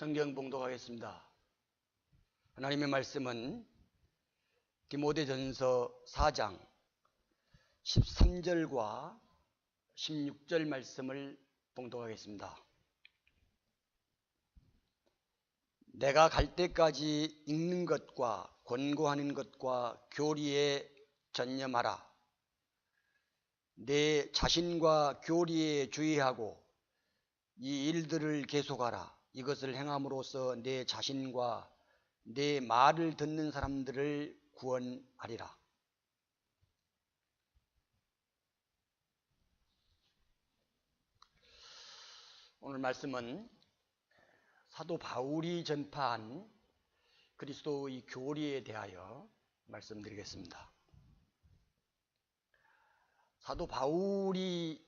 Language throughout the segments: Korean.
성경 봉독하겠습니다. 하나님의 말씀은 디모데전서 4장 13절과 16절 말씀을 봉독하겠습니다. 내가 갈 때까지 읽는 것과 권고하는 것과 교리에 전념하라. 내 자신과 교리에 주의하고 이 일들을 계속하라. 이것을 행함으로써 내 자신과 내 말을 듣는 사람들을 구원하리라. 오늘 말씀은 사도 바울이 전파한 그리스도의 교리에 대하여 말씀드리겠습니다. 사도 바울이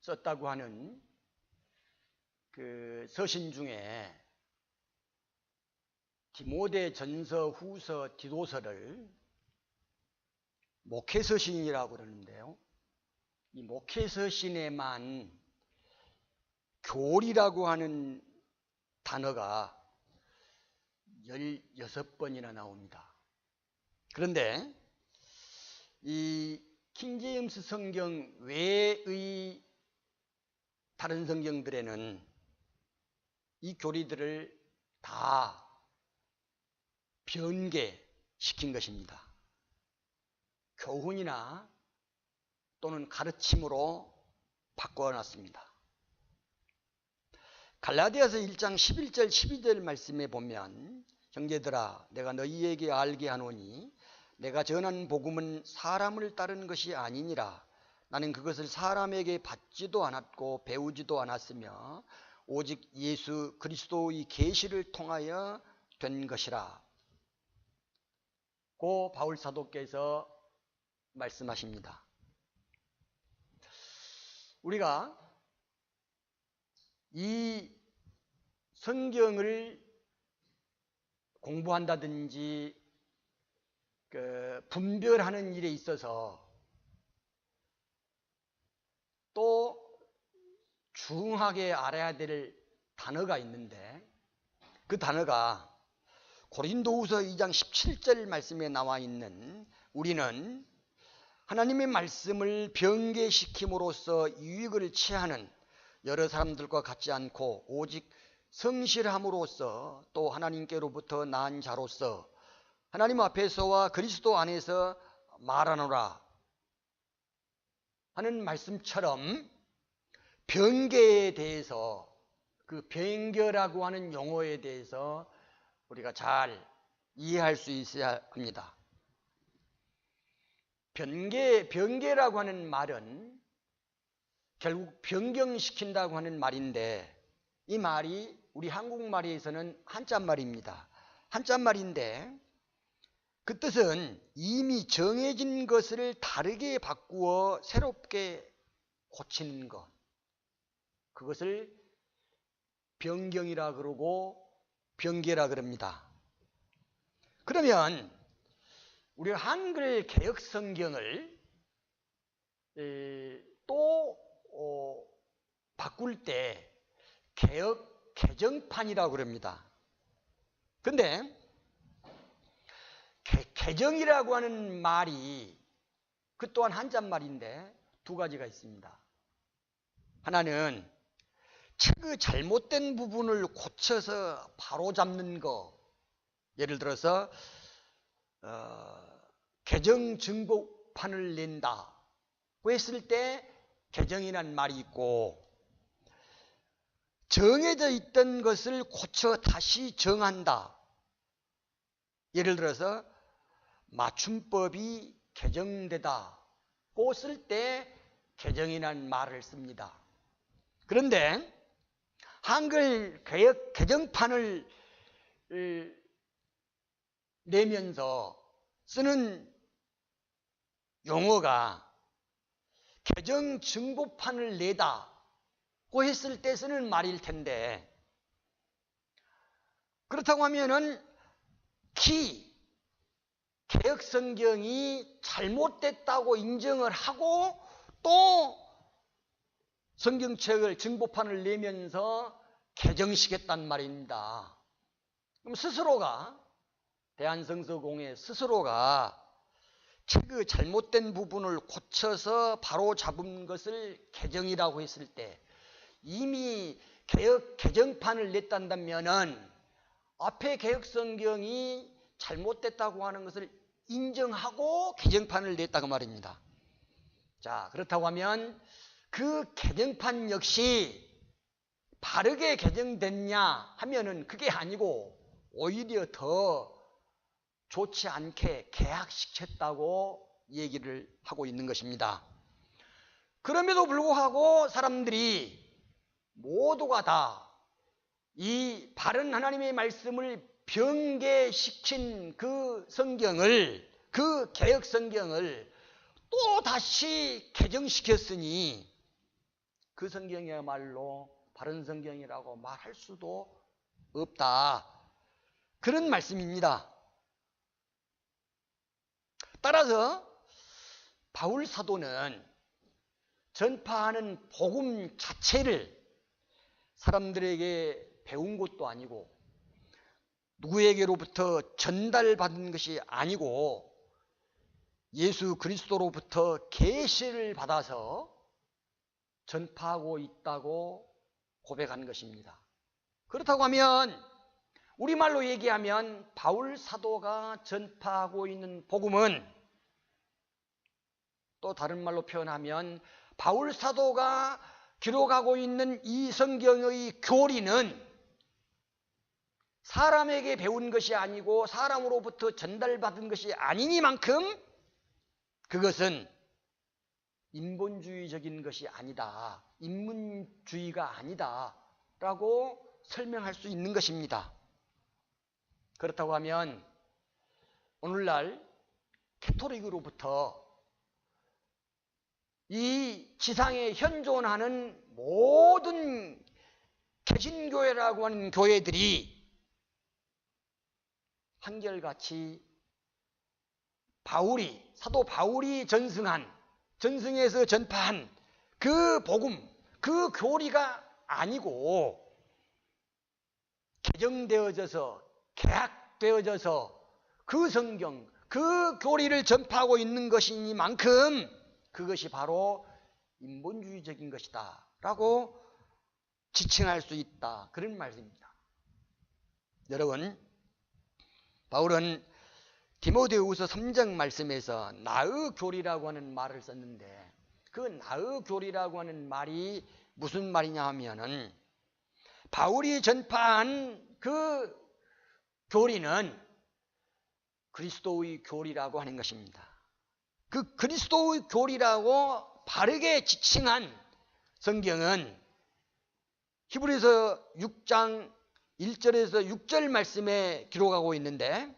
썼다고 하는 그 서신 중에 디모데전서, 후서, 디도서를 목회서신이라고 그러는데요. 이 목회서신에만 교리라고 하는 단어가 16번이나 나옵니다. 그런데 이 킹제임스 성경 외의 다른 성경들에는 이 교리들을 다 변개시킨 것입니다. 교훈이나 또는 가르침으로 바꿔놨습니다. 갈라디아서 1장 11절 12절 말씀에 보면 형제들아 내가 너희에게 알게 하노니 내가 전한 복음은 사람을 따른 것이 아니니라. 나는 그것을 사람에게 받지도 않았고 배우지도 않았으며 오직 예수 그리스도의 계시를 통하여 된 것이라. 고 바울 사도께서 말씀하십니다. 우리가 이 성경을 공부한다든지 분별하는 일에 있어서 또 중하게 알아야 될 단어가 있는데 그 단어가 고린도후서 2장 17절 말씀에 나와 있는 우리는 하나님의 말씀을 변개시킴으로써 유익을 취하는 여러 사람들과 같지 않고 오직 성실함으로써 또 하나님께로부터 난 자로서 하나님 앞에서와 그리스도 안에서 말하노라 하는 말씀처럼 변개에 대해서 그 변개라고 하는 용어에 대해서 우리가 잘 이해할 수 있어야 합니다. 변개라고 하는 말은 결국 변경시킨다고 하는 말인데 이 말이 우리 한국말에서는 한자말입니다. 한자말인데 그 뜻은 이미 정해진 것을 다르게 바꾸어 새롭게 고치는 것. 그것을 변경이라 그러고 변개라 그럽니다. 그러면 우리가 한글 개역 성경을 또 바꿀 때 개역 개정판이라고 그럽니다. 근데 개정이라고 하는 말이 그 또한 한자말인데 두 가지가 있습니다. 하나는 책의 잘못된 부분을 고쳐서 바로잡는 거. 예를 들어서 개정 증거판을 낸다고 했을 때 개정이라는 말이 있고 정해져 있던 것을 고쳐 다시 정한다. 예를 들어서 맞춤법이 개정되다고 쓸 때 개정이라는 말을 씁니다. 그런데 한글 개역 개정판을 내면서 쓰는 용어가 개정 증거판을 내다고 했을 때 쓰는 말일 텐데 그렇다고 하면은 개역 성경이 잘못됐다고 인정을 하고 또 성경책을 증거판을 내면서 개정시켰단 말입니다. 그럼 스스로가, 대한성서공회 스스로가 그 잘못된 부분을 고쳐서 바로 잡은 것을 개정이라고 했을 때, 이미 개정판을 냈단다면은 앞에 개혁성경이 잘못됐다고 하는 것을 인정하고 개정판을 냈다고 말입니다. 자, 그렇다고 하면 그 개정판 역시 바르게 개정됐냐 하면은 그게 아니고 오히려 더 좋지 않게 개혁시켰다고 얘기를 하고 있는 것입니다. 그럼에도 불구하고 사람들이 모두가 다 이 바른 하나님의 말씀을 변개시킨 그 성경을, 그 개혁 성경을 또 다시 개정시켰으니 그 성경이야말로 바른 성경이라고 말할 수도 없다, 그런 말씀입니다. 따라서 바울 사도는 전파하는 복음 자체를 사람들에게 배운 것도 아니고 누구에게로부터 전달받은 것이 아니고 예수 그리스도로부터 계시를 받아서 전파하고 있다고 고백한 것입니다. 그렇다고 하면 우리말로 얘기하면 바울 사도가 전파하고 있는 복음은, 또 다른 말로 표현하면 바울 사도가 기록하고 있는 이 성경의 교리는 사람에게 배운 것이 아니고 사람으로부터 전달받은 것이 아니니만큼 그것은 인본주의적인 것이 아니다, 인문주의가 아니다 라고 설명할 수 있는 것입니다. 그렇다고 하면 오늘날 캐토릭으로부터 이 지상에 현존하는 모든 개신교회라고 하는 교회들이 한결같이 사도 바울이 전승해서 전파한 그 복음, 그 교리가 아니고 개정되어져서 개혁되어져서 그 성경, 그 교리를 전파하고 있는 것이니만큼 그것이 바로 인본주의적인 것이다 라고 지칭할 수 있다, 그런 말입니다. 여러분, 바울은 디모데후서 3장 말씀에서 나의 교리라고 하는 말을 썼는데, 그 나의 교리라고 하는 말이 무슨 말이냐 하면은 바울이 전파한 그 교리는 그리스도의 교리라고 하는 것입니다. 그 그리스도의 교리라고 바르게 지칭한 성경은 히브리서 6장 1절에서 6절 말씀에 기록하고 있는데,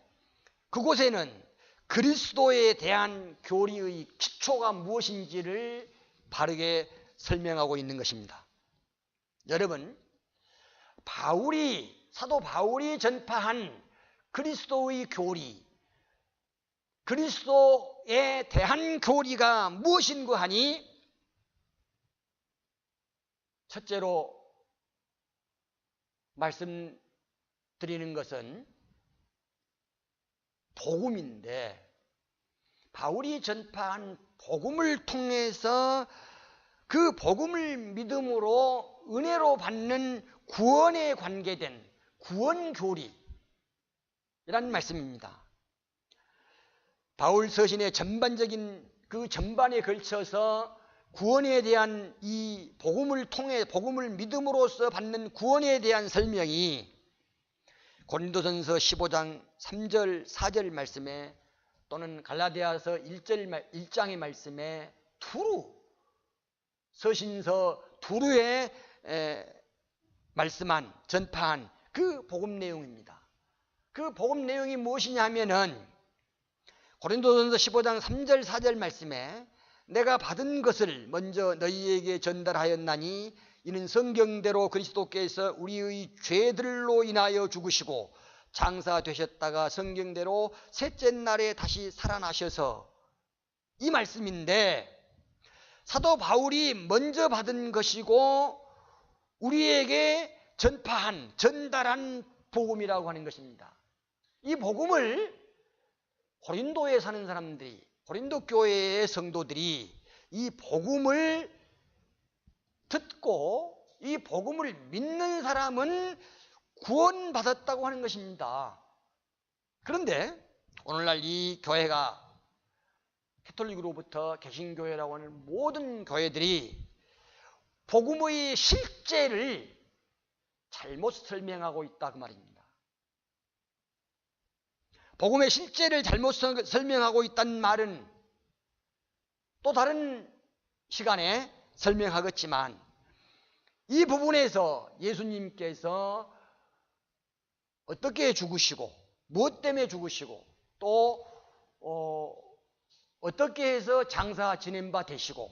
그곳에는 그리스도에 대한 교리의 기초가 무엇인지를 바르게 설명하고 있는 것입니다. 여러분, 사도 바울이 전파한 그리스도의 교리, 그리스도에 대한 교리가 무엇인고 하니, 첫째로 말씀드리는 것은 복음인데, 바울이 전파한 복음을 통해서 그 복음을 믿음으로 은혜로 받는 구원에 관계된 구원교리라는 말씀입니다. 바울 서신의 전반적인 그 전반에 걸쳐서 구원에 대한 이 복음을 믿음으로써 받는 구원에 대한 설명이 고린도전서 15장 3절 4절 말씀에, 또는 갈라디아서 1장의 말씀에 두루, 서신서 두루에 말씀한, 전파한 그 복음 내용입니다. 그 복음 내용이 무엇이냐 하면은 고린도전서 15장 3절 4절 말씀에 내가 받은 것을 먼저 너희에게 전달하였나니 이는 성경대로 그리스도께서 우리의 죄들로 인하여 죽으시고 장사되셨다가 성경대로 셋째 날에 다시 살아나셔서, 이 말씀인데, 사도 바울이 먼저 받은 것이고 우리에게 전파한, 전달한 복음이라고 하는 것입니다. 이 복음을 고린도에 사는 사람들이, 고린도 교회의 성도들이 이 복음을 듣고 이 복음을 믿는 사람은 구원받았다고 하는 것입니다. 그런데 오늘날 이 교회가 캐톨릭으로부터 개신교회라고 하는 모든 교회들이 복음의 실제를 잘못 설명하고 있다 그 말입니다. 복음의 실제를 잘못 설명하고 있다는 말은 또 다른 시간에 설명하겠지만 이 부분에서 예수님께서 어떻게 죽으시고 무엇 때문에 죽으시고 또 어떻게 해서 장사 지낸 바 되시고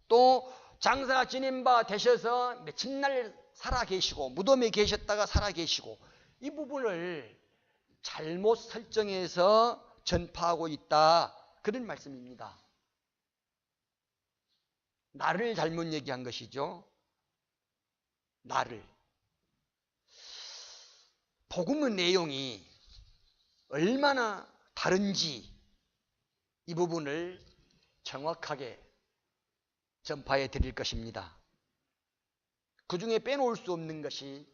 또 장사 지낸 바 되셔서 며칠 날 살아 계시고 무덤에 계셨다가 살아 계시고 이 부분을 잘못 설정해서 전파하고 있다 그런 말씀입니다. 나를 잘못 얘기한 것이죠. 나를. 복음의 내용이 얼마나 다른지 이 부분을 정확하게 전파해 드릴 것입니다. 그 중에 빼놓을 수 없는 것이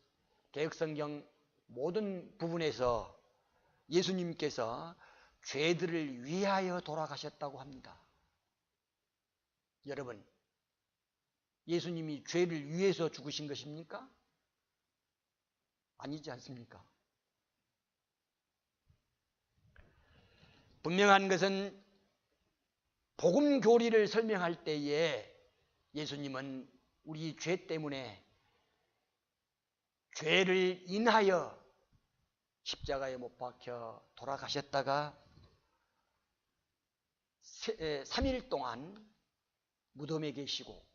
개역성경 모든 부분에서 예수님께서 죄들을 위하여 돌아가셨다고 합니다. 여러분, 예수님이 죄를 위해서 죽으신 것입니까? 아니지 않습니까? 분명한 것은 복음 교리를 설명할 때에 예수님은 우리 죄 때문에 죄를 인하여 십자가에 못 박혀 돌아가셨다가 3일 동안 무덤에 계시고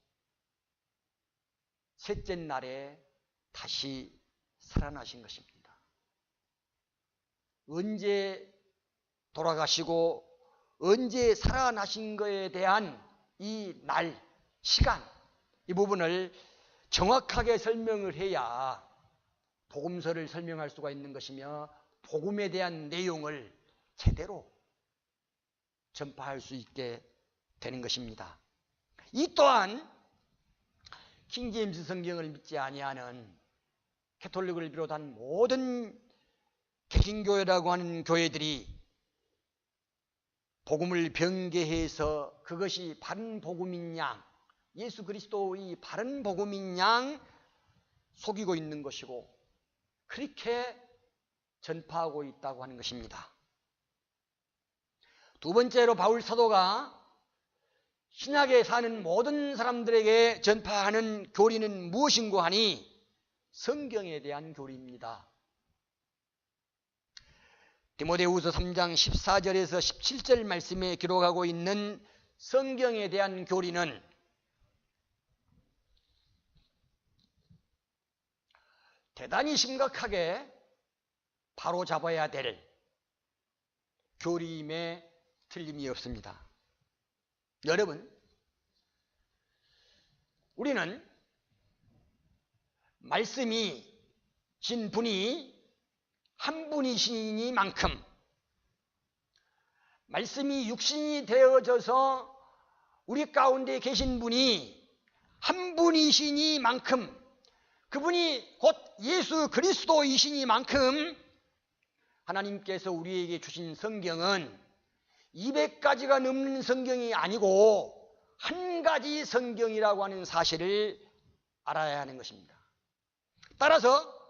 셋째 날에 다시 살아나신 것입니다. 언제 돌아가시고 언제 살아나신 것에 대한 이 날, 시간, 이 부분을 정확하게 설명을 해야 복음서를 설명할 수가 있는 것이며 복음에 대한 내용을 제대로 전파할 수 있게 되는 것입니다. 이 또한 킹제임스 성경을 믿지 아니하는 캐톨릭을 비롯한 모든 개신교회라고 하는 교회들이 복음을 변개해서 그것이 바른 복음인 양, 예수 그리스도의 바른 복음인 양 속이고 있는 것이고 그렇게 전파하고 있다고 하는 것입니다. 두 번째로 바울 사도가 신약에 사는 모든 사람들에게 전파하는 교리는 무엇인고 하니 성경에 대한 교리입니다. 디모데후서 3장 14절에서 17절 말씀에 기록하고 있는 성경에 대한 교리는 대단히 심각하게 바로 잡아야 될 교리임에 틀림이 없습니다. 여러분, 우리는 말씀이 신 분이 한 분이시니만큼 말씀이 육신이 되어져서 우리 가운데 계신 분이 한 분이시니만큼 그분이 곧 예수 그리스도이시니만큼 하나님께서 우리에게 주신 성경은 200가지가 넘는 성경이 아니고 한 가지 성경이라고 하는 사실을 알아야 하는 것입니다. 따라서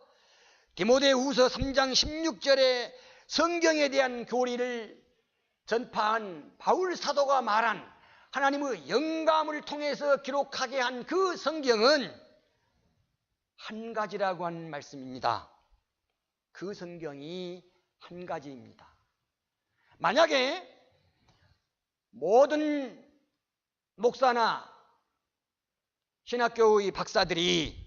디모데후서 3장 16절에 성경에 대한 교리를 전파한 바울 사도가 말한 하나님의 영감을 통해서 기록하게 한 그 성경은 한 가지라고 하는 말씀입니다. 그 성경이 한 가지입니다. 만약에 모든 목사나 신학교의 박사들이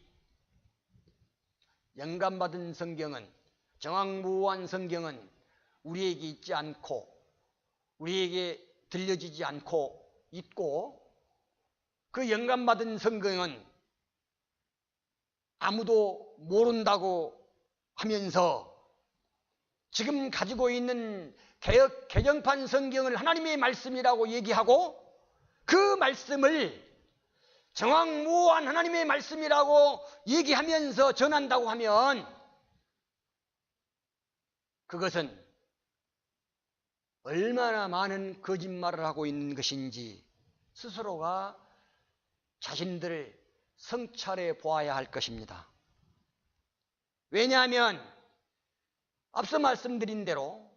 영감받은 성경은, 정확무한 성경은 우리에게 있지 않고 우리에게 들려지지 않고 있고 그 영감받은 성경은 아무도 모른다고 하면서 지금 가지고 있는 개역 개정판 성경을 하나님의 말씀이라고 얘기하고 그 말씀을 정확무한 하나님의 말씀이라고 얘기하면서 전한다고 하면 그것은 얼마나 많은 거짓말을 하고 있는 것인지 스스로가 자신들을 성찰해 보아야 할 것입니다. 왜냐하면 앞서 말씀드린 대로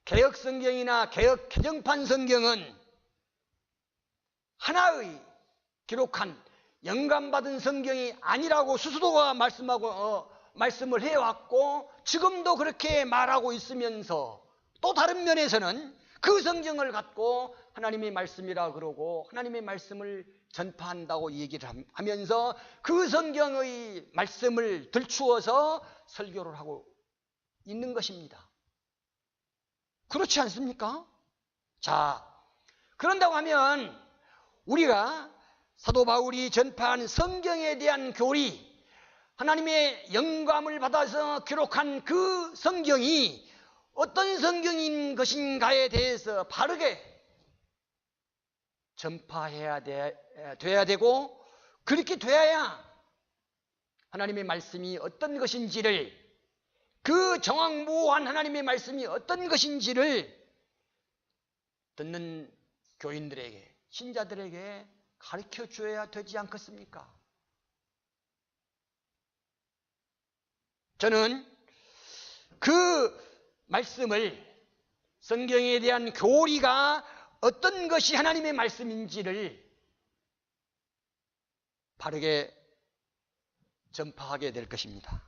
개역 성경이나 개역 개정판 성경은 하나의 기록한 영감받은 성경이 아니라고 스스로가 말씀을 해왔고 지금도 그렇게 말하고 있으면서 또 다른 면에서는 그 성경을 갖고 하나님의 말씀이라 그러고 하나님의 말씀을 전파한다고 얘기를 하면서 그 성경의 말씀을 들추어서 설교를 하고 있는 것입니다. 그렇지 않습니까? 자, 그런다고 하면 우리가 사도 바울이 전파한 성경에 대한 교리, 하나님의 영감을 받아서 기록한 그 성경이 어떤 성경인 것인가에 대해서 바르게 전파해야 돼야 되고 그렇게 돼야 하나님의 말씀이 어떤 것인지를 그 정확무한 하나님의 말씀이 어떤 것인지를 듣는 교인들에게 신자들에게 가르쳐 줘야 되지 않겠습니까? 저는 그 말씀을 성경에 대한 교리가 어떤 것이 하나님의 말씀인지를 바르게 전파하게 될 것입니다.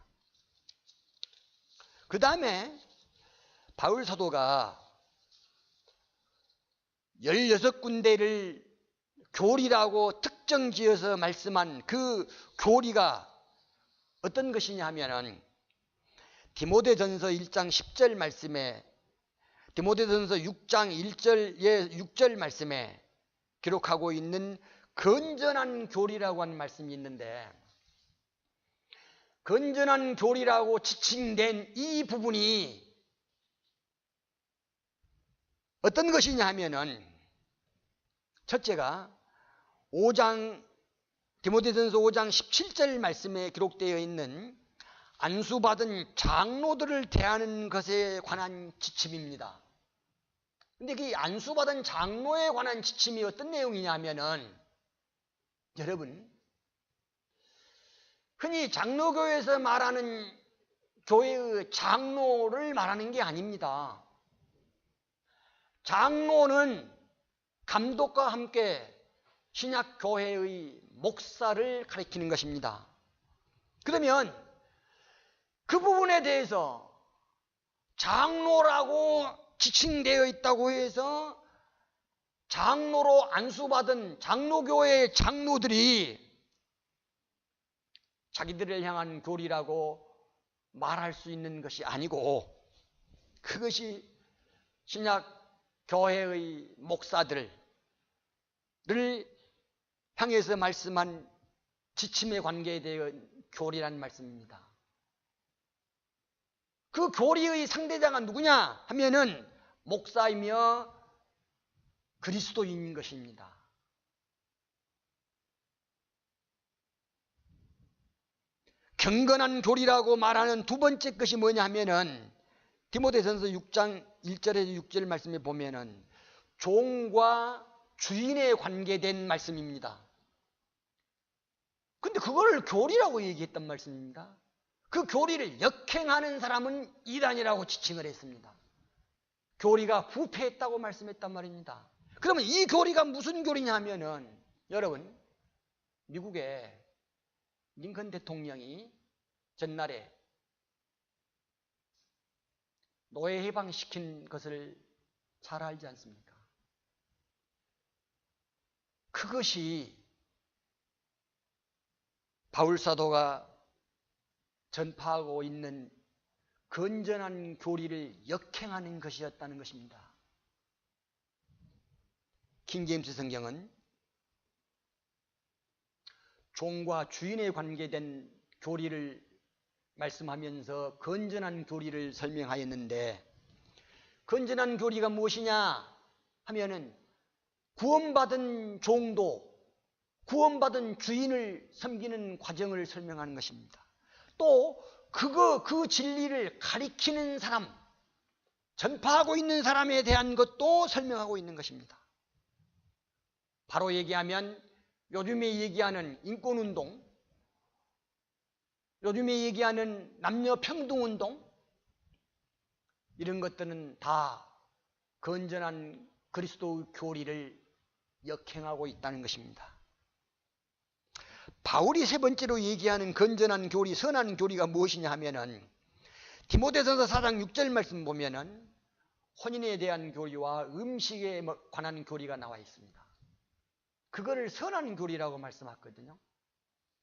그 다음에 바울 사도가 16군데를 교리라고 특정지어서 말씀한 그 교리가 어떤 것이냐 하면은 디모데전서 1장 10절 말씀에 디모데전서 6장 1절의 6절 말씀에 기록하고 있는 건전한 교리라고 하는 말씀이 있는데 건전한 교리라고 지칭된 이 부분이 어떤 것이냐 하면은 첫째가 디모데전서 5장 17절 말씀에 기록되어 있는 안수받은 장로들을 대하는 것에 관한 지침입니다. 근데 그 안수받은 장로에 관한 지침이 어떤 내용이냐 하면은 여러분 흔히 장로교에서 말하는 교회의 장로를 말하는 게 아닙니다. 장로는 감독과 함께 신약교회의 목사를 가리키는 것입니다. 그러면 그 부분에 대해서 장로라고 지칭되어 있다고 해서 장로로 안수받은 장로교회의 장로들이 자기들을 향한 교리라고 말할 수 있는 것이 아니고 그것이 신약교회의 목사들을 향해서 말씀한 지침의 관계에 대한 교리라는 말씀입니다. 그 교리의 상대자가 누구냐 하면은 목사이며 그리스도인인 것입니다. 경건한 교리라고 말하는 두 번째 것이 뭐냐 하면은 디모데전서 6장 1절에서 6절 말씀에 보면은 종과 주인에 관계된 말씀입니다. 근데 그걸 교리라고 얘기했단 말씀입니다. 그 교리를 역행하는 사람은 이단이라고 지칭을 했습니다. 교리가 부패했다고 말씀했단 말입니다. 그러면 이 교리가 무슨 교리냐 하면은 여러분 미국의 링컨 대통령이 전날에 노예 해방시킨 것을 잘 알지 않습니까? 그것이 바울 사도가 전파하고 있는 건전한 교리를 역행하는 것이었다는 것입니다. 킹제임스 성경은 종과 주인에 관계된 교리를 말씀하면서 건전한 교리를 설명하였는데, 건전한 교리가 무엇이냐 하면은 구원받은 종도, 구원받은 주인을 섬기는 과정을 설명하는 것입니다. 또 그 진리를 가리키는 사람, 전파하고 있는 사람에 대한 것도 설명하고 있는 것입니다. 바로 얘기하면 요즘에 얘기하는 인권운동, 요즘에 얘기하는 남녀평등운동, 이런 것들은 다 건전한 그리스도의 교리를 역행하고 있다는 것입니다. 바울이 세 번째로 얘기하는 건전한 교리, 선한 교리가 무엇이냐 하면은 디모데전서 4장 6절 말씀 보면은 혼인에 대한 교리와 음식에 관한 교리가 나와 있습니다. 그거를 선한 교리라고 말씀하거든요.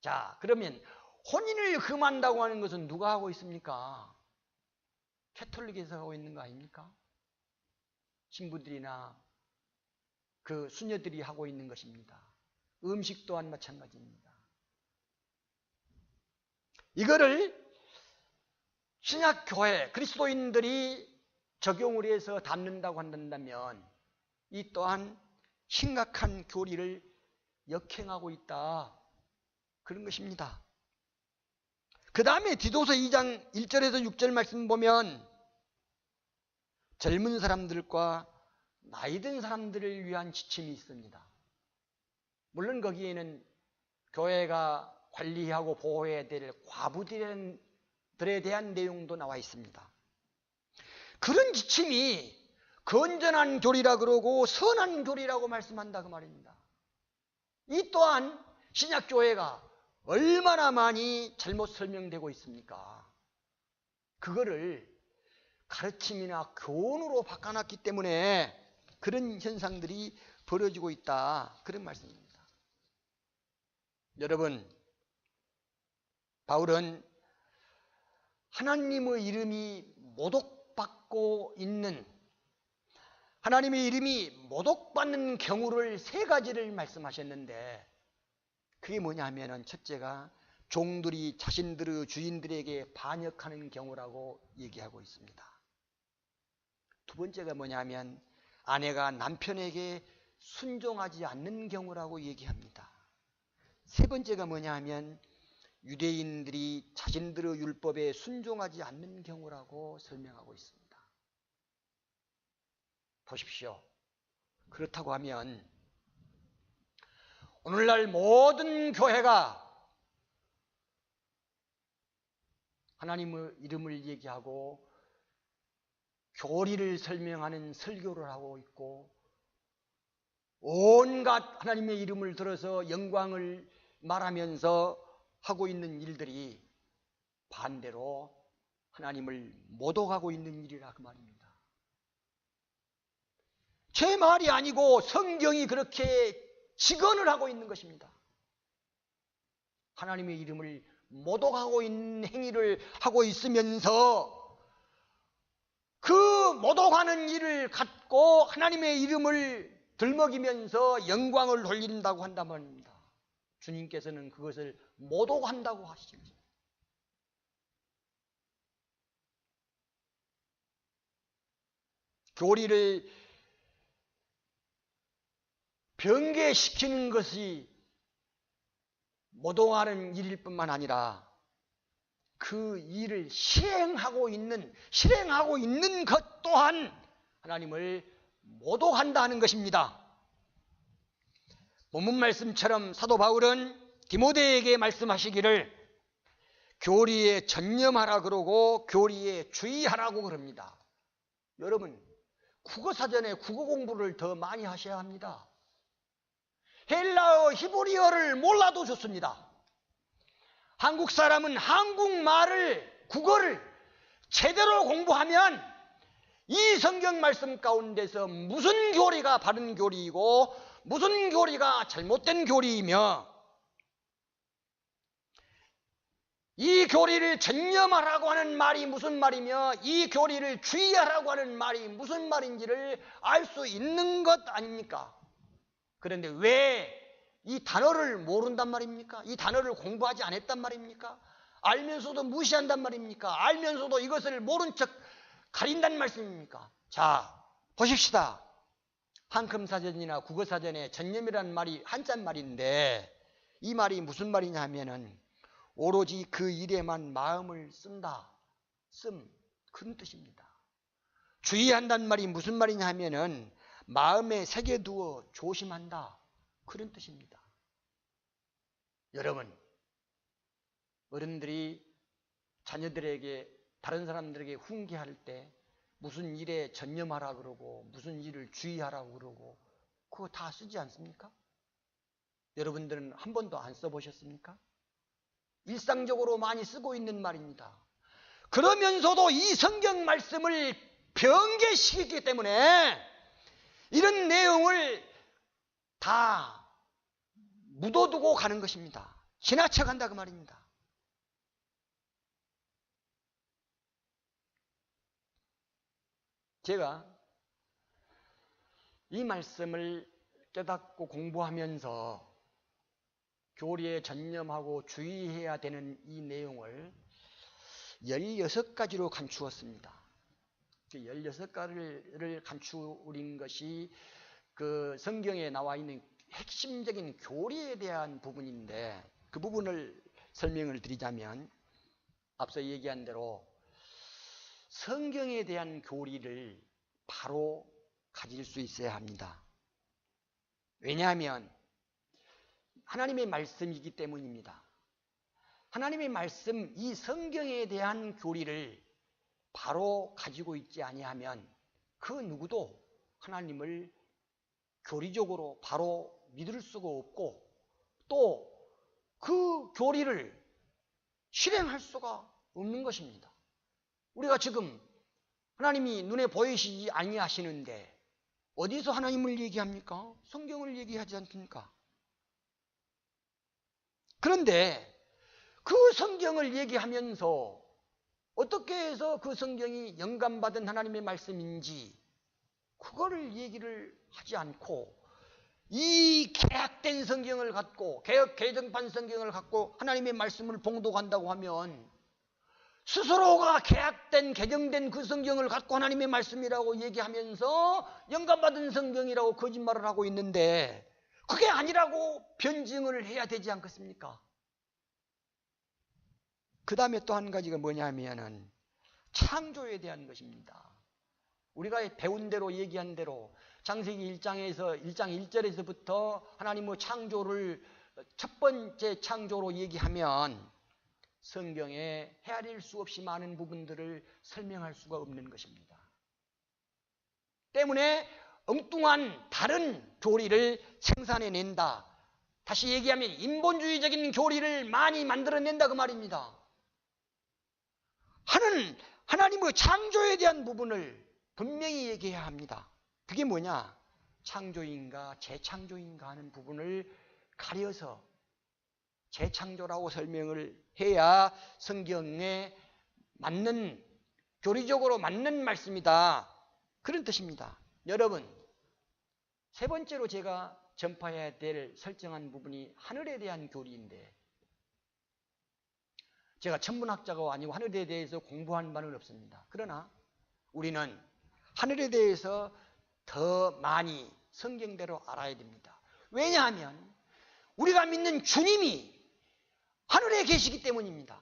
자, 그러면 혼인을 금한다고 하는 것은 누가 하고 있습니까? 캐톨릭에서 하고 있는 거 아닙니까? 신부들이나 그 수녀들이 하고 있는 것입니다. 음식 또한 마찬가지입니다. 이거를 신약교회 그리스도인들이 적용을 해서 담는다고 한다면 이 또한 심각한 교리를 역행하고 있다, 그런 것입니다. 그 다음에 디도서 2장 1절에서 6절 말씀 보면 젊은 사람들과 나이 든 사람들을 위한 지침이 있습니다. 물론 거기에는 교회가 관리하고 보호해야 될 과부들에 대한 내용도 나와 있습니다. 그런 지침이 건전한 교리라 그러고 선한 교리라고 말씀한다 그 말입니다. 이 또한 신약교회가 얼마나 많이 잘못 설명되고 있습니까? 그거를 가르침이나 교훈으로 바꿔놨기 때문에 그런 현상들이 벌어지고 있다, 그런 말씀입니다. 여러분, 바울은 하나님의 이름이 모독받고 있는, 하나님의 이름이 모독받는 경우를 세 가지를 말씀하셨는데, 그게 뭐냐 하면은 첫째가 종들이 자신들의 주인들에게 반역하는 경우라고 얘기하고 있습니다. 두 번째가 뭐냐 하면 아내가 남편에게 순종하지 않는 경우라고 얘기합니다. 세 번째가 뭐냐 하면 유대인들이 자신들의 율법에 순종하지 않는 경우라고 설명하고 있습니다. 보십시오. 그렇다고 하면 오늘날 모든 교회가 하나님의 이름을 얘기하고 교리를 설명하는 설교를 하고 있고, 온갖 하나님의 이름을 들어서 영광을 말하면서 하고 있는 일들이 반대로 하나님을 모독하고 있는 일이라 그 말입니다. 제 말이 아니고 성경이 그렇게 직언을 하고 있는 것입니다. 하나님의 이름을 모독하고 있는 행위를 하고 있으면서 그 모독하는 일을 갖고 하나님의 이름을 들먹이면서 영광을 돌린다고 한단 말입니다. 주님께서는 그것을 모독한다고 하시죠. 교리를 변개시키는 것이 모독하는 일일 뿐만 아니라 그 일을 실행하고 있는 것 또한 하나님을 모독한다는 것입니다. 본문 말씀처럼 사도 바울은 디모데에게 말씀하시기를 교리에 전념하라 그러고 교리에 주의하라고 그럽니다. 여러분, 국어사전에 국어 공부를 더 많이 하셔야 합니다. 헬라어, 히브리어를 몰라도 좋습니다. 한국 사람은 한국말을, 국어를 제대로 공부하면 이 성경 말씀 가운데서 무슨 교리가 바른 교리이고 무슨 교리가 잘못된 교리이며 이 교리를 전념하라고 하는 말이 무슨 말이며 이 교리를 주의하라고 하는 말이 무슨 말인지를 알 수 있는 것 아닙니까? 그런데 왜 이 단어를 모른단 말입니까? 이 단어를 공부하지 않았단 말입니까? 알면서도 무시한단 말입니까? 알면서도 이것을 모른 척 가린다는 말씀입니까? 자, 보십시다. 한컴사전이나 국어사전에 전념이라는 말이 한자말인데 이 말이 무슨 말이냐 하면은 오로지 그 일에만 마음을 쓴다. 그런 뜻입니다. 주의한다는 말이 무슨 말이냐 하면은 마음에 새겨두어 조심한다. 그런 뜻입니다. 여러분, 어른들이 자녀들에게 다른 사람들에게 훈계할 때 무슨 일에 전념하라 그러고 무슨 일을 주의하라고 그러고 그거 다 쓰지 않습니까? 여러분들은 한 번도 안 써보셨습니까? 일상적으로 많이 쓰고 있는 말입니다. 그러면서도 이 성경 말씀을 변개시키기 때문에 이런 내용을 다 묻어두고 가는 것입니다. 지나쳐 간다 그 말입니다. 제가 이 말씀을 깨닫고 공부하면서 교리에 전념하고 주의해야 되는 이 내용을 16가지로 감추었습니다. 16가지를 감추린 것이 그 성경에 나와 있는 핵심적인 교리에 대한 부분인데 그 부분을 설명을 드리자면 앞서 얘기한 대로 성경에 대한 교리를 바로 가질 수 있어야 합니다. 왜냐하면 하나님의 말씀이기 때문입니다. 하나님의 말씀, 이 성경에 대한 교리를 바로 가지고 있지 아니하면 그 누구도 하나님을 교리적으로 바로 믿을 수가 없고 또 그 교리를 실행할 수가 없는 것입니다. 우리가 지금 하나님이 눈에 보이시지 아니하시는데 어디서 하나님을 얘기합니까? 성경을 얘기하지 않습니까? 그런데 그 성경을 얘기하면서 어떻게 해서 그 성경이 영감받은 하나님의 말씀인지 그거를 얘기를 하지 않고 이 개혁된 성경을 갖고 개혁 개정판 성경을 갖고 하나님의 말씀을 봉독한다고 하면 스스로가 개혁된 개정된 그 성경을 갖고 하나님의 말씀이라고 얘기하면서 영감받은 성경이라고 거짓말을 하고 있는데 그게 아니라고 변증을 해야 되지 않겠습니까? 그 다음에 또 한 가지가 뭐냐면은 창조에 대한 것입니다. 우리가 배운 대로 얘기한 대로 창세기 1장에서 1장 1절에서부터 하나님의 창조를 첫 번째 창조로 얘기하면 성경에 헤아릴 수 없이 많은 부분들을 설명할 수가 없는 것입니다. 때문에 엉뚱한 다른 교리를 생산해낸다. 다시 얘기하면 인본주의적인 교리를 많이 만들어낸다 그 말입니다. 하나님의 창조에 대한 부분을 분명히 얘기해야 합니다. 그게 뭐냐? 창조인가 재창조인가 하는 부분을 가려서 재창조라고 설명을 해야 성경에 맞는 교리적으로 맞는 말씀이다. 그런 뜻입니다. 여러분, 세 번째로 제가 전파해야 될 설정한 부분이 하늘에 대한 교리인데 제가 천문학자가 아니고 하늘에 대해서 공부한 바는 없습니다. 그러나 우리는 하늘에 대해서 더 많이 성경대로 알아야 됩니다. 왜냐하면 우리가 믿는 주님이 하늘에 계시기 때문입니다.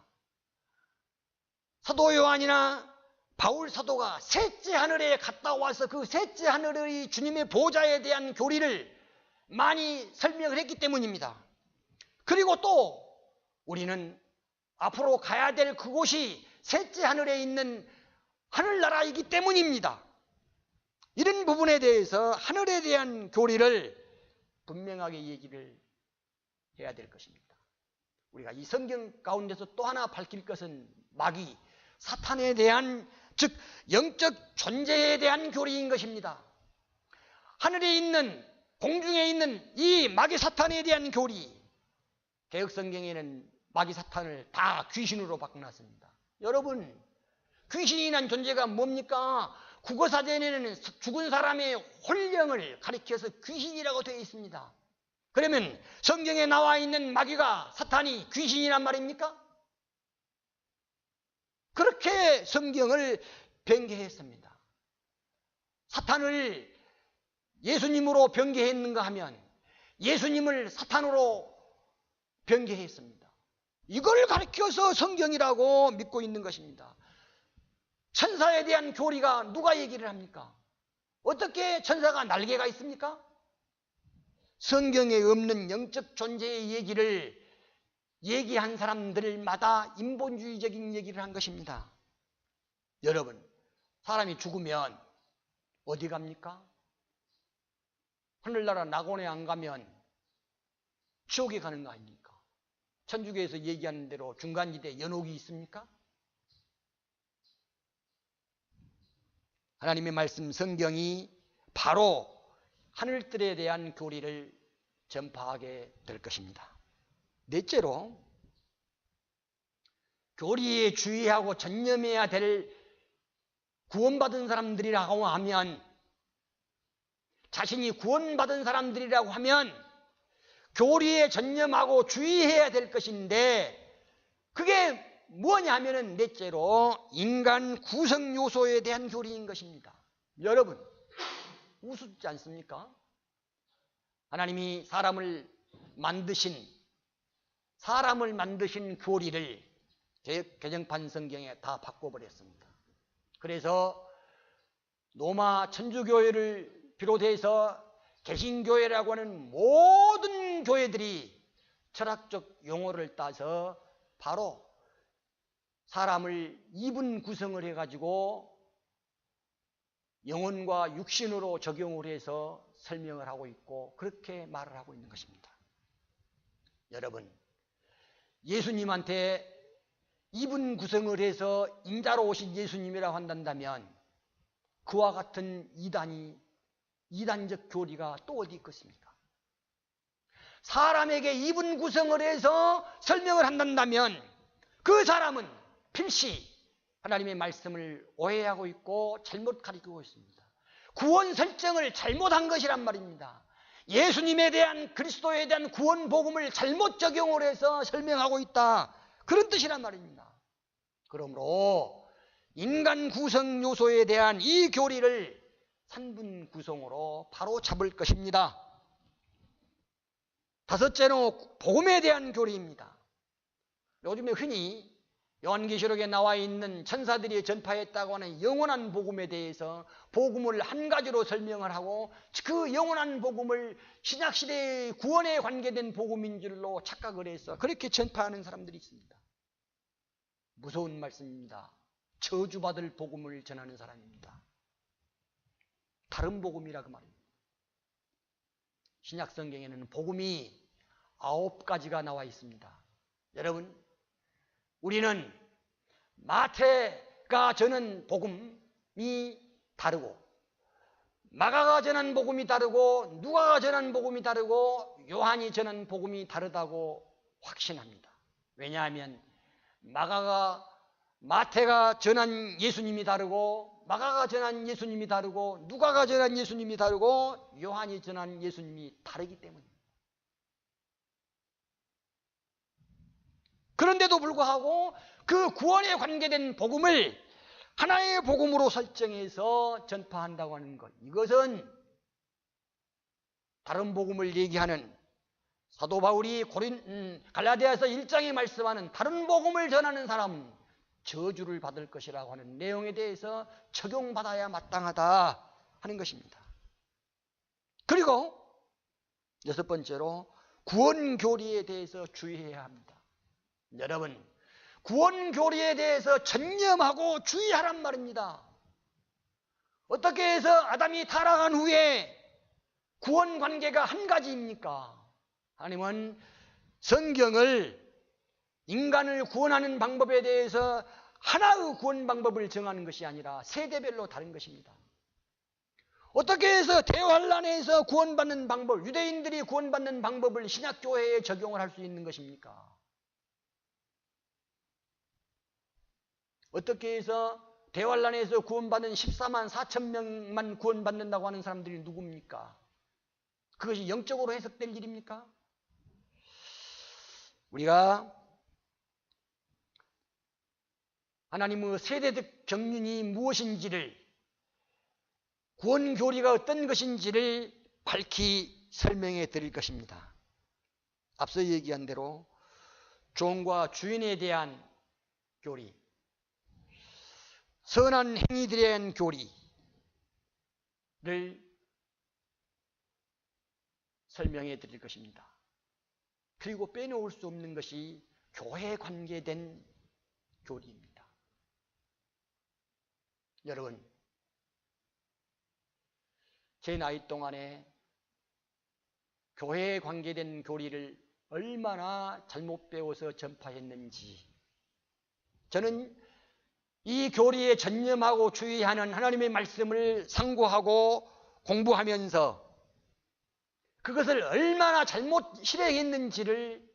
사도 요한이나 바울 사도가 셋째 하늘에 갔다 와서 그 셋째 하늘의 주님의 보좌에 대한 교리를 많이 설명을 했기 때문입니다. 그리고 또 우리는 앞으로 가야 될 그곳이 셋째 하늘에 있는 하늘나라이기 때문입니다. 이런 부분에 대해서 하늘에 대한 교리를 분명하게 얘기를 해야 될 것입니다. 우리가 이 성경 가운데서 또 하나 밝힐 것은 마귀, 사탄에 대한 즉 영적 존재에 대한 교리인 것입니다. 하늘에 있는 공중에 있는 이 마귀 사탄에 대한 교리, 개역 성경에는 마귀 사탄을 다 귀신으로 바꿔놨습니다. 여러분, 귀신이란 존재가 뭡니까? 국어사전에는 죽은 사람의 혼령을 가리켜서 귀신이라고 되어 있습니다. 그러면 성경에 나와 있는 마귀가 사탄이 귀신이란 말입니까? 그렇게 성경을 변개했습니다. 사탄을 예수님으로 변개했는가 하면 예수님을 사탄으로 변개했습니다. 이걸 가르쳐서 성경이라고 믿고 있는 것입니다. 천사에 대한 교리가 누가 얘기를 합니까? 어떻게 천사가 날개가 있습니까? 성경에 없는 영적 존재의 얘기를 얘기한 사람들마다 인본주의적인 얘기를 한 것입니다. 여러분, 사람이 죽으면 어디 갑니까? 하늘나라 낙원에 안 가면 지옥에 가는 거 아닙니까? 천주교에서 얘기하는 대로 중간지대에 연옥이 있습니까? 하나님의 말씀 성경이 바로 하늘들에 대한 교리를 전파하게 될 것입니다. 넷째로, 교리에 주의하고 전념해야 될 구원받은 사람들이라고 하면, 자신이 구원받은 사람들이라고 하면 교리에 전념하고 주의해야 될 것인데, 그게 뭐냐 하면은 넷째로 인간 구성 요소에 대한 교리인 것입니다. 여러분, 우습지 않습니까? 하나님이 사람을 만드신 교리를 개정판 성경에 다 바꿔버렸습니다. 그래서 로마 천주교회를 비롯해서 개신교회라고 하는 모든 교회들이 철학적 용어를 따서 바로 사람을 이분 구성을 해가지고 영혼과 육신으로 적용을 해서 설명을 하고 있고 그렇게 말을 하고 있는 것입니다. 여러분, 예수님한테 이분 구성을 해서 인자로 오신 예수님이라고 한다면 그와 같은 이단적 교리가 또 어디 있겠습니까? 사람에게 이분 구성을 해서 설명을 한다면 그 사람은 필시 하나님의 말씀을 오해하고 있고 잘못 가르치고 있습니다. 구원 설정을 잘못한 것이란 말입니다. 예수님에 대한, 그리스도에 대한 구원 복음을 잘못 적용을 해서 설명하고 있다, 그런 뜻이란 말입니다. 그러므로 인간 구성 요소에 대한 이 교리를 3분 구성으로 바로 잡을 것입니다. 다섯째로 복음에 대한 교리입니다. 요즘에 흔히 요한계시록에 나와 있는 천사들이 전파했다고 하는 영원한 복음에 대해서 복음을 한 가지로 설명을 하고 그 영원한 복음을 신약시대의 구원에 관계된 복음인 줄로 착각을 해서 그렇게 전파하는 사람들이 있습니다. 무서운 말씀입니다. 저주받을 복음을 전하는 사람입니다. 다른 복음이라 그 말입니다. 신약성경에는 복음이 9가지가 나와 있습니다. 여러분, 우리는 마태가 전한 복음이 다르고 마가가 전한 복음이 다르고 누가가 전한 복음이 다르고 요한이 전한 복음이 다르다고 확신합니다. 왜냐하면 마태가 전한 예수님이 다르고 마가가 전한 예수님이 다르고 누가가 전한 예수님이 다르고 요한이 전한 예수님이 다르기 때문입니다. 그런데도 불구하고 그 구원에 관계된 복음을 하나의 복음으로 설정해서 전파한다고 하는 것, 이것은 다른 복음을 얘기하는 사도 바울이 갈라디아서 1장에 말씀하는 다른 복음을 전하는 사람은 저주를 받을 것이라고 하는 내용에 대해서 적용받아야 마땅하다 하는 것입니다. 그리고 6번째로 구원 교리에 대해서 주의해야 합니다. 여러분, 구원 교리에 대해서 전념하고 주의하란 말입니다. 어떻게 해서 아담이 타락한 후에 구원 관계가 한 가지입니까? 하나님은 성경을 인간을 구원하는 방법에 대해서 하나의 구원 방법을 정하는 것이 아니라 세대별로 다른 것입니다. 어떻게 해서 대환란에서 구원받는 방법, 유대인들이 구원받는 방법을 신약교회에 적용을 할 수 있는 것입니까? 어떻게 해서 대환란에서 구원받는 14만 4천 명만 구원받는다고 하는 사람들이 누굽니까? 그것이 영적으로 해석될 일입니까? 우리가 하나님의 세대적 경륜이 무엇인지를, 구원교리가 어떤 것인지를 밝히 설명해 드릴 것입니다. 앞서 얘기한 대로 종과 주인에 대한 교리, 선한 행위들에 대한 교리를 설명해 드릴 것입니다. 그리고 빼놓을 수 없는 것이 교회에 관계된 교리입니다. 여러분, 제 나이 동안에 교회에 관계된 교리를 얼마나 잘못 배워서 전파했는지, 저는 이 교리에 전념하고 주의하는 하나님의 말씀을 상고하고 공부하면서 그것을 얼마나 잘못 실행했는지를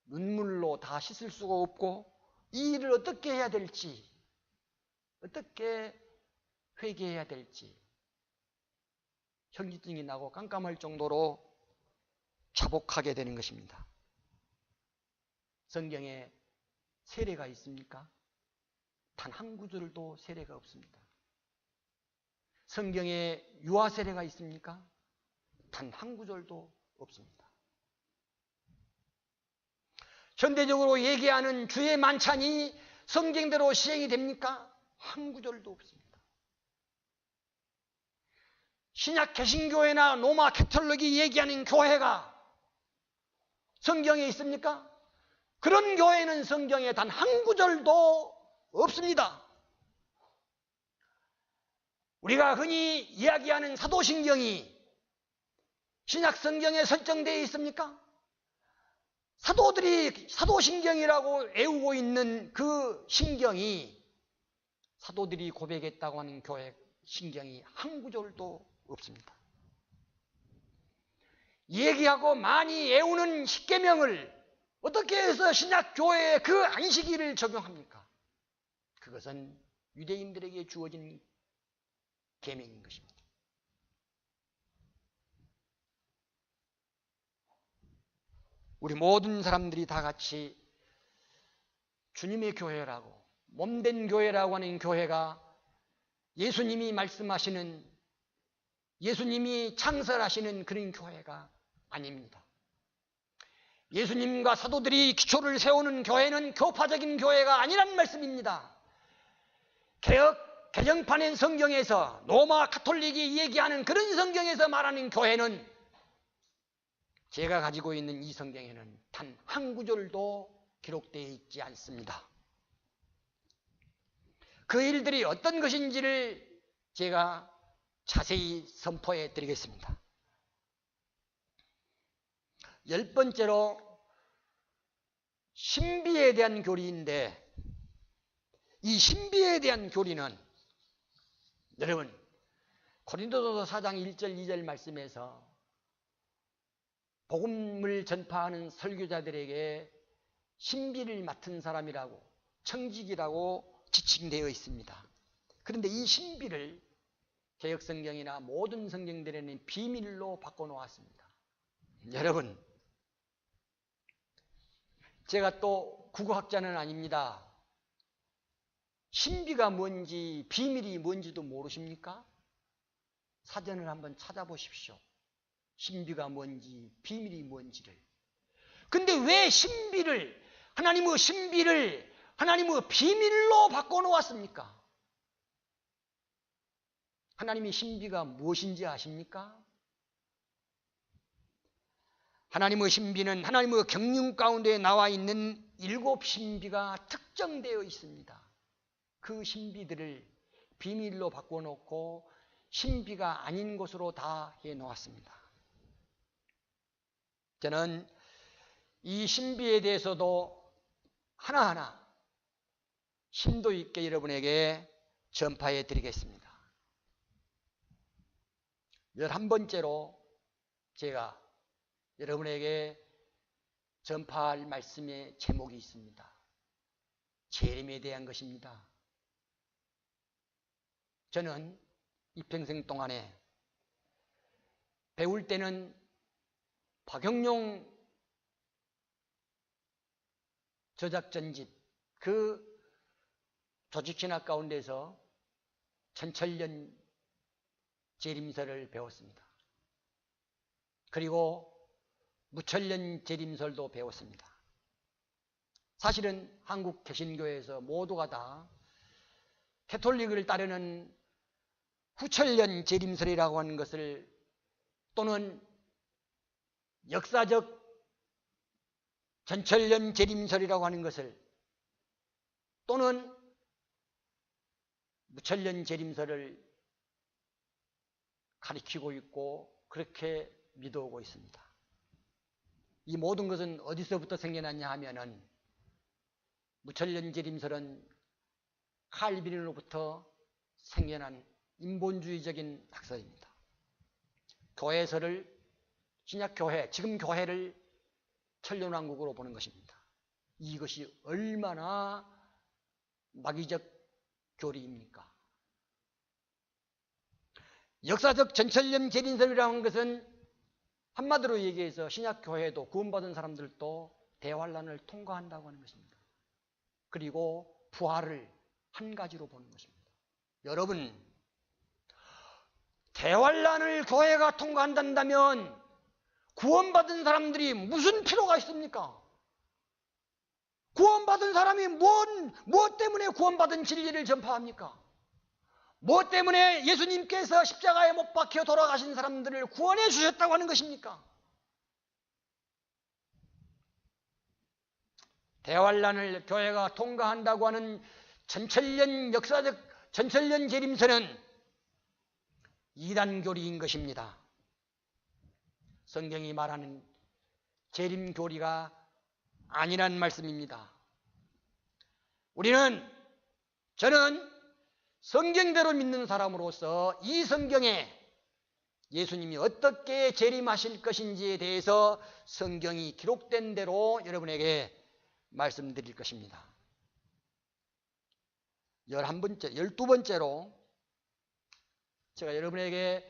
눈물로 다 씻을 수가 없고, 이 일을 어떻게 해야 될지, 어떻게 회개해야 될지 현기증이 나고 깜깜할 정도로 자복하게 되는 것입니다. 성경에 세례가 있습니까? 단 한 구절도 세례가 없습니다. 성경에 유아 세례가 있습니까? 단 한 구절도 없습니다. 현대적으로 얘기하는 주의 만찬이 성경대로 시행이 됩니까? 한 구절도 없습니다. 신약 개신교회나 로마 캐톨릭이 얘기하는 교회가 성경에 있습니까? 그런 교회는 성경에 단 한 구절도 없습니다. 우리가 흔히 이야기하는 사도신경이 신약 성경에 설정되어 있습니까? 사도들이 사도신경이라고 애우고 있는 그 신경이, 사도들이 고백했다고 하는 교회 신경이 한 구절도 없습니다. 얘기하고 많이 애우는 십계명을 어떻게 해서 신약 교회에 그 안식일을 적용합니까? 그것은 유대인들에게 주어진 계명인 것입니다. 우리 모든 사람들이 다 같이 주님의 교회라고, 몸된 교회라고 하는 교회가 예수님이 말씀하시는, 예수님이 창설하시는 그런 교회가 아닙니다. 예수님과 사도들이 기초를 세우는 교회는 교파적인 교회가 아니란 말씀입니다. 개정판의 성경에서, 로마 가톨릭이 얘기하는 그런 성경에서 말하는 교회는 제가 가지고 있는 이 성경에는 단 한 구절도 기록되어 있지 않습니다. 그 일들이 어떤 것인지를 제가 자세히 선포해 드리겠습니다. 10번째로 신비에 대한 교리인데, 이 신비에 대한 교리는 여러분 고린도전서 4장 1절 2절 말씀에서 복음을 전파하는 설교자들에게 신비를 맡은 사람이라고, 청직이라고 지칭되어 있습니다. 그런데 이 신비를 개역성경이나 모든 성경들에는 비밀로 바꿔놓았습니다. 여러분, 제가 또 국어학자는 아닙니다. 신비가 뭔지 비밀이 뭔지도 모르십니까? 사전을 한번 찾아보십시오. 신비가 뭔지 비밀이 뭔지를. 근데 왜 신비를, 하나님의 신비를 하나님의 비밀로 바꿔놓았습니까? 하나님의 신비가 무엇인지 아십니까? 하나님의 신비는 하나님의 경륜 가운데 나와 있는 7 신비가 특정되어 있습니다. 그 신비들을 비밀로 바꿔놓고 신비가 아닌 것으로 다 해놓았습니다. 저는 이 신비에 대해서도 하나하나 심도 있게 여러분에게 전파해 드리겠습니다. 11번째로 제가 여러분에게 전파할 말씀의 제목이 있습니다. 재림에 대한 것입니다. 저는 이평생 동안에 배울 때는 박영용 저작전집, 그 조직신학 가운데서 천천년 재림설을 배웠습니다. 그리고 무천년 재림설도 배웠습니다. 사실은 한국 개신교에서 모두가 다 캐톨릭을 따르는 후천년 재림설이라고 하는 것을, 또는 역사적 전천년 재림설이라고 하는 것을, 또는 무천년 재림설을 가리키고 있고 그렇게 믿어오고 있습니다. 이 모든 것은 어디서부터 생겨났냐 하면은, 무천년 재림설은 칼빈으로부터 생겨난 인본주의적인 학설입니다. 교회설을, 신약교회, 지금 교회를 천년왕국으로 보는 것입니다. 이것이 얼마나 마귀적 교리입니까? 역사적 전천년 재림설이라는 것은 한마디로 얘기해서 신약교회도 구원받은 사람들도 대환란을 통과한다고 하는 것입니다. 그리고 부활을 한 가지로 보는 것입니다. 여러분, 대환란을 교회가 통과한다면 구원받은 사람들이 무슨 필요가 있습니까? 구원받은 사람이 무엇 때문에 구원받은 진리를 전파합니까? 무엇 때문에 예수님께서 십자가에 못 박혀 돌아가신 사람들을 구원해 주셨다고 하는 것입니까? 대환란을 교회가 통과한다고 하는 전천년 역사적 전천년 재림설은 이단교리인 것입니다. 성경이 말하는 재림교리가 아니란 말씀입니다. 저는 성경대로 믿는 사람으로서 이 성경에 예수님이 어떻게 재림하실 것인지에 대해서 성경이 기록된 대로 여러분에게 말씀드릴 것입니다. 12번째로 제가 여러분에게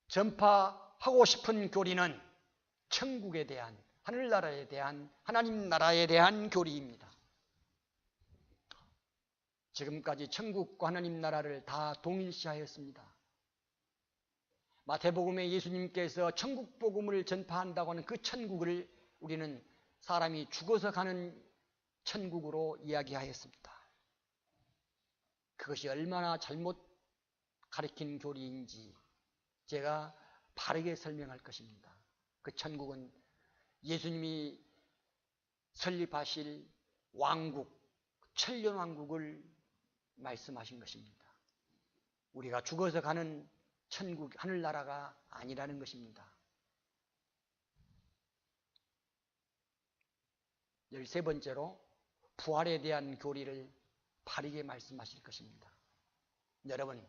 전파하고 싶은 교리는 천국에 대한, 하늘나라에 대한, 하나님 나라에 대한 교리입니다. 지금까지 천국과 하나님 나라를 다 동일시하였습니다. 마태복음에 예수님께서 천국 복음을 전파한다고 하는 그 천국을 우리는 사람이 죽어서 가는 천국으로 이야기하였습니다. 그것이 얼마나 잘못 가르친 교리인지 제가 바르게 설명할 것입니다. 그 천국은 예수님이 설립하실 왕국, 천년왕국을 말씀하신 것입니다. 우리가 죽어서 가는 천국, 하늘나라가 아니라는 것입니다. 13번째로 부활에 대한 교리를 바르게 말씀하실 것입니다. 여러분,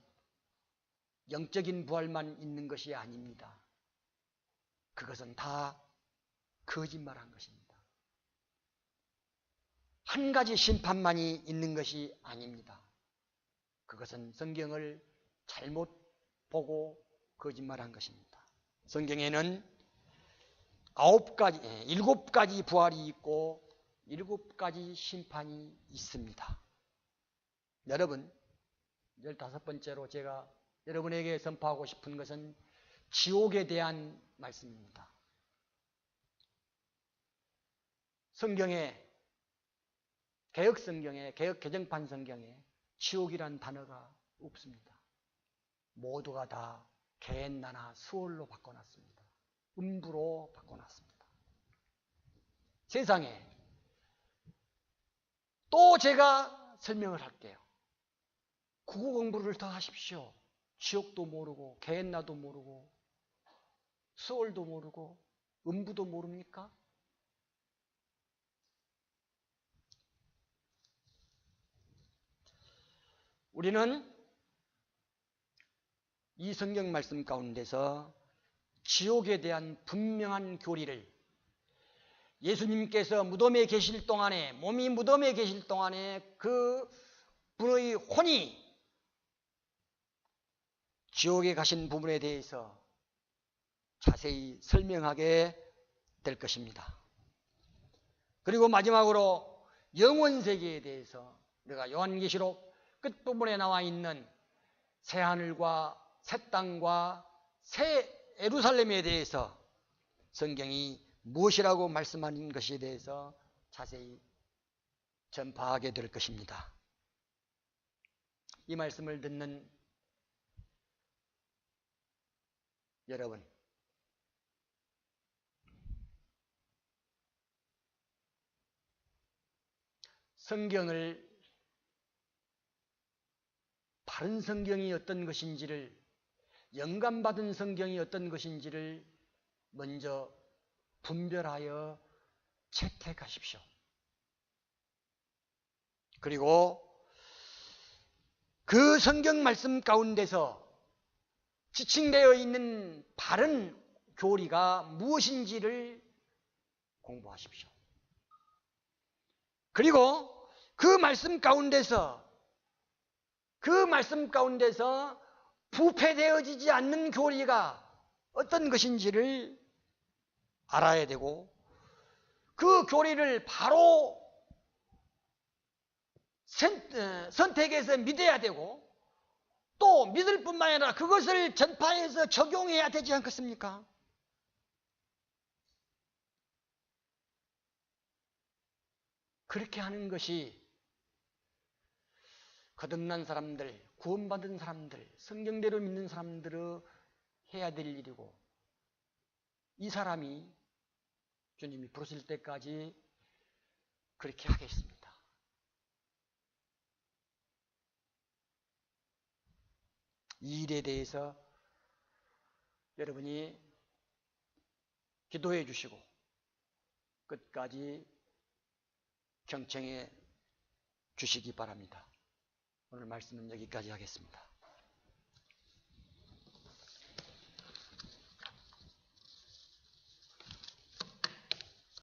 영적인 부활만 있는 것이 아닙니다. 그것은 다 거짓말한 것입니다. 한 가지 심판만이 있는 것이 아닙니다. 그것은 성경을 잘못 보고 거짓말한 것입니다. 성경에는 7가지 부활이 있고 7가지 심판이 있습니다. 여러분, 15번째로 제가 여러분에게 선포하고 싶은 것은 지옥에 대한 말씀입니다. 성경에, 개혁성경에, 개혁개정판 성경에 지옥이란 단어가 없습니다. 모두가 다 게헨나나 수월로 바꿔놨습니다. 음부로 바꿔놨습니다. 세상에 또 제가 설명을 할게요. 국어 공부를 더 하십시오. 지옥도 모르고 게헨나도 모르고 수월도 모르고 음부도 모릅니까? 우리는 이 성경 말씀 가운데서 지옥에 대한 분명한 교리를 예수님께서 무덤에 계실 동안에, 몸이 무덤에 계실 동안에 그 분의 혼이 지옥에 가신 부분에 대해서 자세히 설명하게 될 것입니다. 그리고 마지막으로 영원 세계에 대해서 우리가 요한계시록 끝부분에 나와 있는 새하늘과 새 땅과 새 예루살렘에 대해서 성경이 무엇이라고 말씀하는 것에 대해서 자세히 전파하게 될 것입니다. 이 말씀을 듣는 여러분, 성경을, 바른 성경이 어떤 것인지를, 영감받은 성경이 어떤 것인지를 먼저 분별하여 채택하십시오. 그리고 그 성경 말씀 가운데서 지칭되어 있는 바른 교리가 무엇인지를 공부하십시오. 그리고 그 말씀 가운데서 부패되어지지 않는 교리가 어떤 것인지를 알아야 되고, 그 교리를 바로 선택해서 믿어야 되고, 또 믿을 뿐만 아니라 그것을 전파해서 적용해야 되지 않겠습니까? 그렇게 하는 것이 거듭난 사람들, 구원받은 사람들, 성경대로 믿는 사람들의 해야 될 일이고, 이 사람이 주님이 부르실 때까지 그렇게 하겠습니다. 이 일에 대해서 여러분이 기도해 주시고 끝까지 경청해 주시기 바랍니다. 오늘 말씀은 여기까지 하겠습니다.